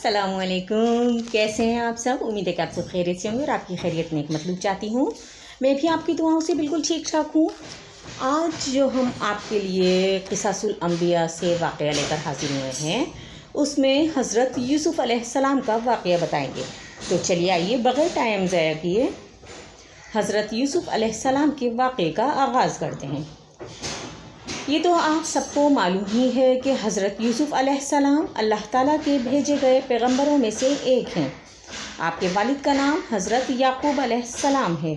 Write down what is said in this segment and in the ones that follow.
السلام علیکم، کیسے ہیں آپ سب؟ امید ہے کہ آپ سب خیریت سے ہوں گے اور آپ کی خیریت نیک مطلوب چاہتی ہوں۔ میں بھی آپ کی دعاؤں سے بالکل ٹھیک ٹھاک ہوں۔ آج جو ہم آپ کے لیے قصص الانبیاء سے واقعہ لے کر حاضر ہوئے ہیں، اس میں حضرت یوسف علیہ السلام کا واقعہ بتائیں گے۔ تو چلیے آئیے بغیر ٹائم ضائع کیے حضرت یوسف علیہ السلام کے واقعے کا آغاز کرتے ہیں۔ یہ تو آپ سب کو معلوم ہی ہے کہ حضرت یوسف علیہ السلام اللہ تعالیٰ کے بھیجے گئے پیغمبروں میں سے ایک ہیں۔ آپ کے والد کا نام حضرت یعقوب علیہ السلام ہے۔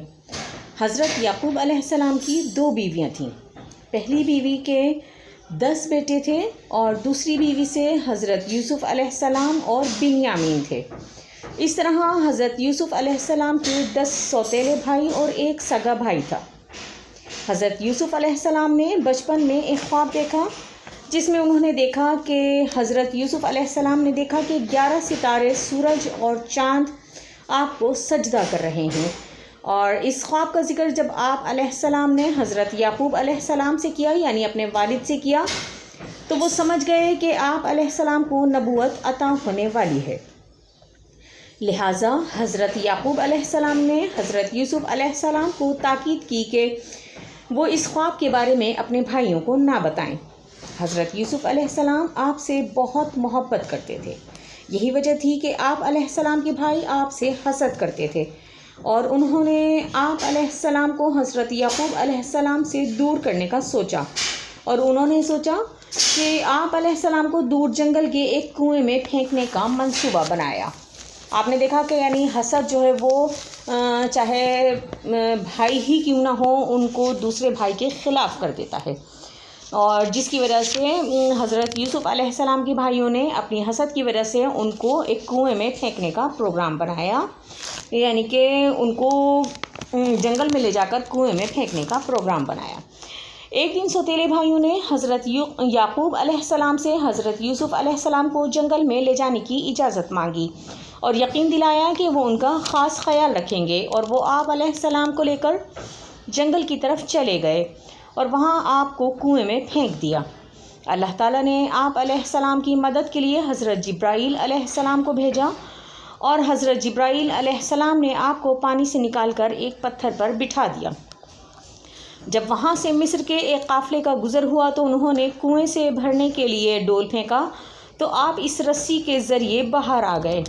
حضرت یعقوب علیہ السلام کی 2 بیویاں تھیں۔ پہلی بیوی کے 10 بیٹے تھے اور دوسری بیوی سے حضرت یوسف علیہ السلام اور بنیامین تھے۔ اس طرح حضرت یوسف علیہ السلام کے 10 سوتیلے بھائی اور ایک سگا بھائی تھا۔ حضرت یوسف علیہ السلام نے بچپن میں ایک خواب دیکھا، جس میں انہوں نے دیکھا کہ حضرت یوسف علیہ السلام نے دیکھا کہ 11 ستارے، سورج اور چاند آپ کو سجدہ کر رہے ہیں۔ اور اس خواب کا ذکر جب آپ علیہ السلام نے حضرت یعقوب علیہ السلام سے کیا، یعنی اپنے والد سے کیا، تو وہ سمجھ گئے کہ آپ علیہ السلام کو نبوت عطا ہونے والی ہے۔ لہٰذا حضرت یعقوب علیہ السلام نے حضرت یوسف علیہ السلام کو تاکید کی کہ وہ اس خواب کے بارے میں اپنے بھائیوں کو نہ بتائیں۔ حضرت یوسف علیہ السلام آپ سے بہت محبت کرتے تھے۔ یہی وجہ تھی کہ آپ علیہ السلام کے بھائی آپ سے حسد کرتے تھے، اور انہوں نے آپ علیہ السلام کو حضرت یعقوب علیہ السلام سے دور کرنے کا سوچا، اور انہوں نے سوچا کہ آپ علیہ السلام کو دور جنگل کے ایک کنویں میں پھینکنے کا منصوبہ بنایا۔ آپ نے دیکھا کہ یعنی حسد جو ہے وہ چاہے بھائی ہی کیوں نہ ہو، ان کو دوسرے بھائی کے خلاف کر دیتا ہے، اور جس کی وجہ سے حضرت یوسف علیہ السلام کے بھائیوں نے اپنی حسد کی وجہ سے ان کو ایک کنویں میں پھینکنے کا پروگرام بنایا، یعنی کہ ان کو جنگل میں لے جا کر کنویں میں پھینکنے کا پروگرام بنایا۔ ایک دن سوتیلے بھائیوں نے حضرت یعقوب علیہ السلام سے حضرت یوسف علیہ السلام کو جنگل میں لے جانے کی اجازت مانگی اور یقین دلایا کہ وہ ان کا خاص خیال رکھیں گے، اور وہ آپ علیہ السلام کو لے کر جنگل کی طرف چلے گئے اور وہاں آپ کو کنویں میں پھینک دیا۔ اللہ تعالیٰ نے آپ علیہ السلام کی مدد کے لیے حضرت جبرائیل علیہ السلام کو بھیجا، اور حضرت جبرائیل علیہ السلام نے آپ کو پانی سے نکال کر ایک پتھر پر بٹھا دیا۔ جب وہاں سے مصر کے ایک قافلے کا گزر ہوا تو انہوں نے کنویں سے بھرنے کے لیے ڈول پھینکا، تو آپ اس رسی کے ذریعے باہر آ گئے۔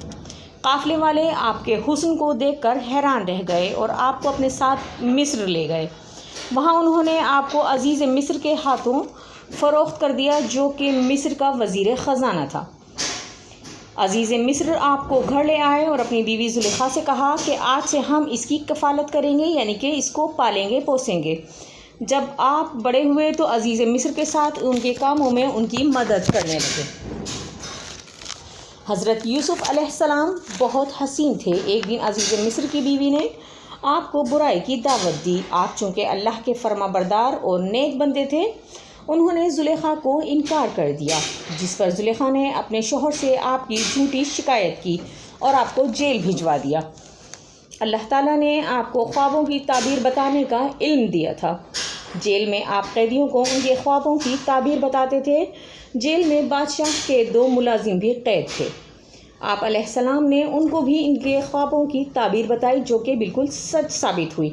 قافلے والے آپ کے حسن کو دیکھ کر حیران رہ گئے اور آپ کو اپنے ساتھ مصر لے گئے۔ وہاں انہوں نے آپ کو عزیز مصر کے ہاتھوں فروخت کر دیا، جو کہ مصر کا وزیر خزانہ تھا۔ عزیز مصر آپ کو گھر لے آئے اور اپنی بیوی زلیخا سے کہا کہ آج سے ہم اس کی کفالت کریں گے، یعنی کہ اس کو پالیں گے پوسیں گے۔ جب آپ بڑے ہوئے تو عزیز مصر کے ساتھ ان کے کاموں میں ان کی مدد کرنے لگے۔ حضرت یوسف علیہ السلام بہت حسین تھے۔ ایک دن عزیز مصر کی بیوی نے آپ کو برائی کی دعوت دی۔ آپ چونکہ اللہ کے فرما بردار اور نیک بندے تھے، انہوں نے زلیخا کو انکار کر دیا، جس پر زلیخا نے اپنے شوہر سے آپ کی جھوٹی شکایت کی اور آپ کو جیل بھجوا دیا۔ اللہ تعالیٰ نے آپ کو خوابوں کی تعبیر بتانے کا علم دیا تھا۔ جیل میں آپ قیدیوں کو ان کے خوابوں کی تعبیر بتاتے تھے۔ جیل میں بادشاہ کے 2 ملازم بھی قید تھے۔ آپ علیہ السلام نے ان کو بھی ان کے خوابوں کی تعبیر بتائی، جو کہ بالکل سچ ثابت ہوئی۔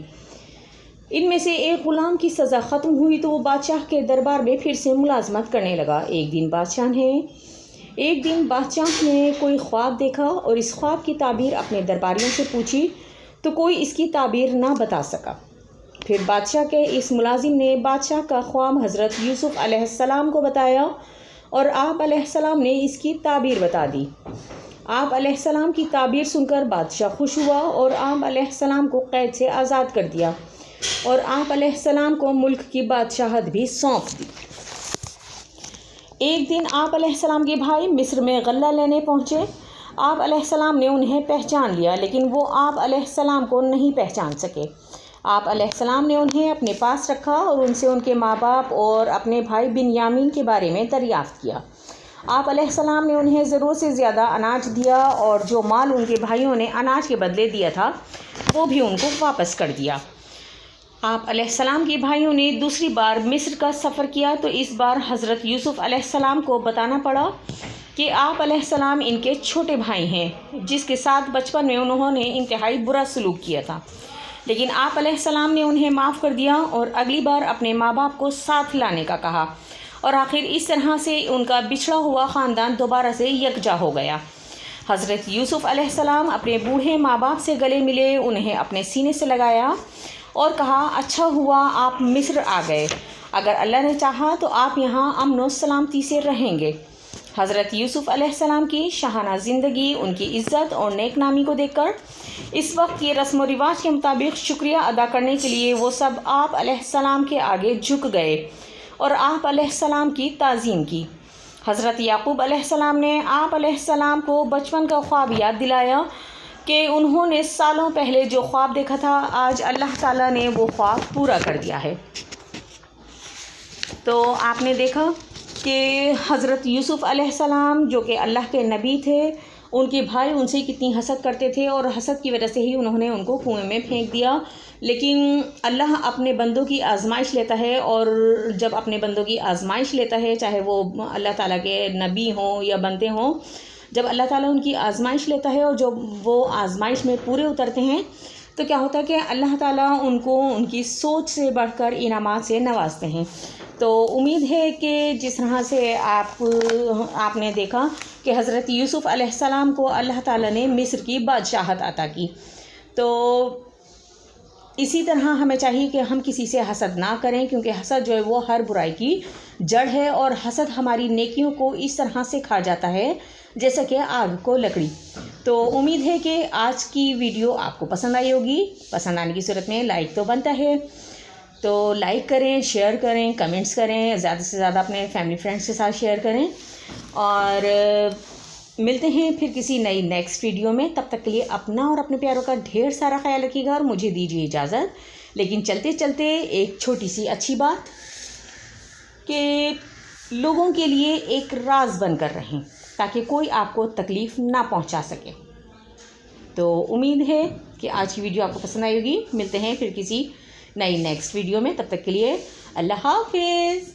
ان میں سے ایک غلام کی سزا ختم ہوئی تو وہ بادشاہ کے دربار میں پھر سے ملازمت کرنے لگا۔ ایک دن بادشاہ نے کوئی خواب دیکھا اور اس خواب کی تعبیر اپنے درباریوں سے پوچھی تو کوئی اس کی تعبیر نہ بتا سکا۔ پھر بادشاہ کے اس ملازم نے بادشاہ کا خواب حضرت یوسف علیہ السلام کو بتایا اور آپ علیہ السلام نے اس کی تعبیر بتا دی۔ آپ علیہ السلام کی تعبیر سن کر بادشاہ خوش ہوا اور آپ علیہ السلام کو قید سے آزاد کر دیا، اور آپ علیہ السلام کو ملک کی بادشاہت بھی سونپ دی۔ ایک دن آپ علیہ السلام کے بھائی مصر میں غلہ لینے پہنچے۔ آپ علیہ السلام نے انہیں پہچان لیا، لیکن وہ آپ علیہ السلام کو نہیں پہچان سکے۔ آپ علیہ السلام نے انہیں اپنے پاس رکھا اور ان سے ان کے ماں باپ اور اپنے بھائی بنیامین کے بارے میں دریافت کیا۔ آپ علیہ السلام نے انہیں ضرورت سے زیادہ اناج دیا، اور جو مال ان کے بھائیوں نے اناج کے بدلے دیا تھا وہ بھی ان کو واپس کر دیا۔ آپ علیہ السلام کے بھائیوں نے دوسری بار مصر کا سفر کیا تو اس بار حضرت یوسف علیہ السلام کو بتانا پڑا کہ آپ علیہ السلام ان کے چھوٹے بھائی ہیں جس کے ساتھ بچپن میں انہوں نے انتہائی برا سلوک کیا تھا، لیکن آپ علیہ السلام نے انہیں معاف کر دیا اور اگلی بار اپنے ماں باپ کو ساتھ لانے کا کہا، اور آخر اس طرح سے ان کا بچھڑا ہوا خاندان دوبارہ سے یکجا ہو گیا۔ حضرت یوسف علیہ السلام اپنے بوڑھے ماں باپ سے گلے ملے، انہیں اپنے سینے سے لگایا اور کہا، اچھا ہوا آپ مصر آ گئے، اگر اللہ نے چاہا تو آپ یہاں امن و سلامتی سے رہیں گے۔ حضرت یوسف علیہ السلام کی شاہانہ زندگی، ان کی عزت اور نیک نامی کو دیکھ کر اس وقت یہ رسم و رواج کے مطابق شکریہ ادا کرنے کے لیے وہ سب آپ علیہ السلام کے آگے جھک گئے اور آپ علیہ السلام کی تعظیم کی۔ حضرت یعقوب علیہ السلام نے آپ علیہ السلام کو بچپن کا خواب یاد دلایا کہ انہوں نے سالوں پہلے جو خواب دیکھا تھا، آج اللہ تعالیٰ نے وہ خواب پورا کر دیا ہے۔ تو آپ نے دیکھا کہ حضرت یوسف علیہ السلام جو کہ اللہ کے نبی تھے، ان کے بھائی ان سے کتنی حسد کرتے تھے اور حسد کی وجہ سے ہی انہوں نے ان کو کنویں میں پھینک دیا، لیکن اللہ اپنے بندوں کی آزمائش لیتا ہے، اور جب اپنے بندوں کی آزمائش لیتا ہے، چاہے وہ اللہ تعالیٰ کے نبی ہوں یا بندے ہوں، جب اللہ تعالیٰ ان کی آزمائش لیتا ہے اور جب وہ آزمائش میں پورے اترتے ہیں تو کیا ہوتا ہے کہ اللہ تعالیٰ ان کو ان کی سوچ سے بڑھ کر انعامات سے نوازتے ہیں۔ تو امید ہے کہ جس طرح سے آپ نے دیکھا کہ حضرت یوسف علیہ السلام کو اللہ تعالیٰ نے مصر کی بادشاہت عطا کی، تو اسی طرح ہمیں چاہیے کہ ہم کسی سے حسد نہ کریں، کیونکہ حسد جو ہے وہ ہر برائی کی جڑ ہے، اور حسد ہماری نیکیوں کو اس طرح سے کھا جاتا ہے جیسا کہ آگ کو لکڑی۔ تو امید ہے کہ آج کی ویڈیو آپ کو پسند آئی ہوگی، پسند آنے کی صورت میں لائک تو بنتا ہے، تو لائک کریں، شیئر کریں، کمنٹس کریں، زیادہ سے زیادہ اپنے فیملی فرینڈس کے ساتھ شیئر کریں، اور ملتے ہیں پھر کسی نئی نیکسٹ ویڈیو میں۔ تب تک کے لیے اپنا اور اپنے پیاروں کا ڈھیر سارا خیال رکھیے گا اور مجھے دیجیے اجازت۔ لیکن چلتے چلتے ایک چھوٹی سی اچھی بات کہ لوگوں کے لیے ایک راز بن کر رہیں تاکہ کوئی آپ کو تکلیف نہ پہنچا سکے۔ تو امید ہے کہ آج کی ویڈیو آپ کو پسند آئے گی۔ ملتے ہیں پھر کسی نئی نیکسٹ ویڈیو میں، تب تک کے لیے اللہ حافظ۔